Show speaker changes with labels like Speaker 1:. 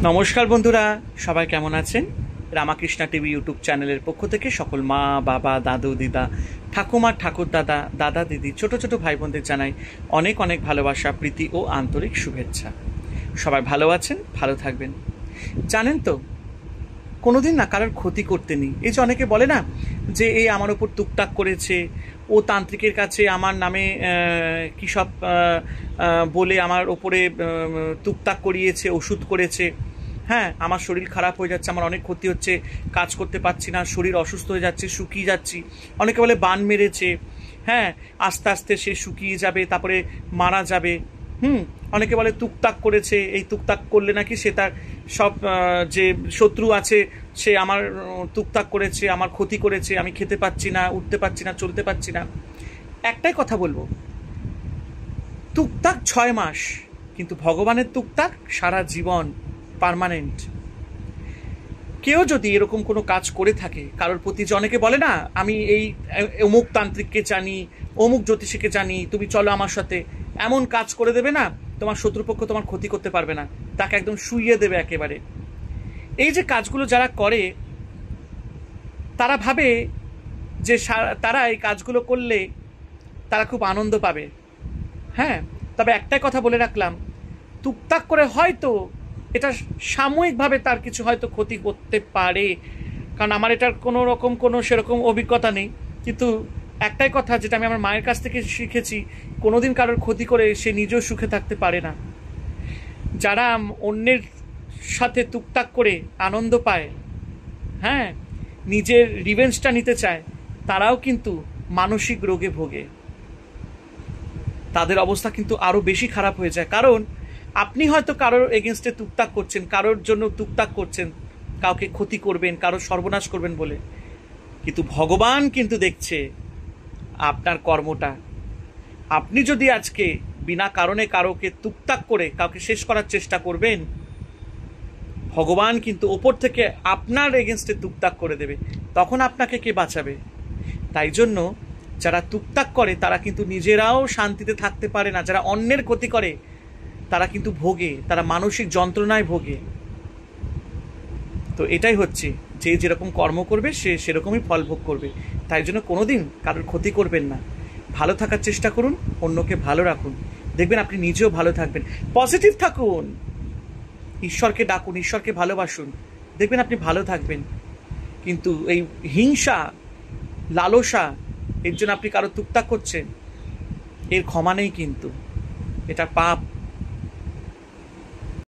Speaker 1: নমস্কার বন্ধুরা, সবাই কেমন আছেন? রামাকৃষ্ণা টিভি ইউটিউব চ্যানেলের পক্ষ থেকে সকল মা, বাবা, দাদু, দিদা, ঠাকুমা, ঠাকুর দাদা, দাদা, দিদি, ছোট ছোট ভাই বোনদের জানাই অনেক অনেক ভালোবাসা, প্রীতি ও আন্তরিক শুভেচ্ছা। সবাই ভালো আছেন, ভালো থাকবেন। জানেন তো, কোনোদিন না কারোর ক্ষতি করতে নেই। এই যে অনেকে বলে না যে এই আমার ওপর টুকটাক করেছে, ও তান্ত্রিকের কাছে আমার নামে কী সব বলে আমার ওপরে টুকটাক করিয়েছে, ওষুধ করেছে। হ্যাঁ, আমার শরীর খারাপ হয়ে যাচ্ছে, আমার অনেক ক্ষতি হচ্ছে, কাজ করতে পারছি না, শরীর অসুস্থ হয়ে যাচ্ছে, শুকিয়ে যাচ্ছি। অনেকে বলে বান মেরেছে, হ্যাঁ আস্তে আস্তে সে শুকিয়ে যাবে, তারপরে মারা যাবে। অনেকে বলে তুকতাক করেছে, এই তুকতাক করলে নাকি সে তার সব যে শত্রু আছে সে আমার তুকতাক করেছে, আমার ক্ষতি করেছে, আমি খেতে পাচ্ছি না, উঠতে পারছি না, চলতে পারছি না। একটাই কথা বলবো, তুকতাক 6 মাস, কিন্তু ভগবানের তুকতাক সারা জীবন, পার্মানেন্ট। কেউ যদি এরকম কোনো কাজ করে থাকে কারোর প্রতি, যে অনেকে বলে না আমি এই অমুক তান্ত্রিককে জানি, অমুক জ্যোতিষীকে জানি, তুমি চলো আমার সাথে, এমন কাজ করে দেবে না তোমার শত্রুপক্ষ তোমার ক্ষতি করতে পারবে না, তাকে একদম শুইয়ে দেবে একেবারে। এই যে কাজগুলো যারা করে তারা ভাবে যে তারা এই কাজগুলো করলে তারা খুব আনন্দ পাবে। হ্যাঁ, তবে একটাই কথা বলে রাখলাম, টুকটাক করে হয়তো এটা সাময়িকভাবে তার কিছু হয়তো ক্ষতি করতে পারে, কারণ আমার এটার কোনো রকম কোনো সেরকম অভিজ্ঞতা নেই। কিন্তু একটাই কথা, যেটা আমি আমার মায়ের কাছ থেকে শিখেছি, কোনোদিন কারোর ক্ষতি করে সে নিজেও সুখে থাকতে পারে না। যারা অন্যের সাথে টুকটাক করে আনন্দ পায়, হ্যাঁ নিজের রিভেঞ্জটা নিতে চায়, তারাও কিন্তু মানসিক রোগে ভোগে। তাদের অবস্থা কিন্তু আরও বেশি খারাপ হয়ে যায়। কারণ আপনি হয়তো কারোর এগেনস্টে টুকটাক করছেন, কারোর জন্য টুকটাক করছেন, কাউকে ক্ষতি করবেন, কারোর সর্বনাশ করবেন বলে, কিন্তু ভগবান কিন্তু দেখছে আপনার কর্মটা। আপনি যদি আজকে বিনা কারণে কারোকে টুকটাক করে কাউকে শেষ করার চেষ্টা করবেন, ভগবান কিন্তু ওপর থেকে আপনার এগেনস্টে টুকটাক করে দেবে, তখন আপনাকে কে বাঁচাবে? তাই জন্য যারা টুকটাক করে তারা কিন্তু নিজেরাও শান্তিতে থাকতে পারে না। যারা অন্যের ক্ষতি করে তারা কিন্তু ভোগে, তারা মানসিক যন্ত্রণায় ভোগে। তো এটাই হচ্ছে, যে যেরকম কর্ম করবে সে সেরকমই ফল ভোগ করবে। তাই জন্য কোনোদিন কারোর ক্ষতি করবেন না, ভালো থাকার চেষ্টা করুন, অন্যকে ভালো রাখুন, দেখবেন আপনি নিজেও ভালো থাকবেন। পজিটিভ থাকুন, ঈশ্বরকে ডাকুন, ঈশ্বরকে ভালোবাসুন, দেখবেন আপনি ভালো থাকবেন। কিন্তু এই হিংসা, লালসা, এর জন্য আপনি কারো টুকটাক করছেন, এর ক্ষমা নেই কিন্তু, এটা পাপ।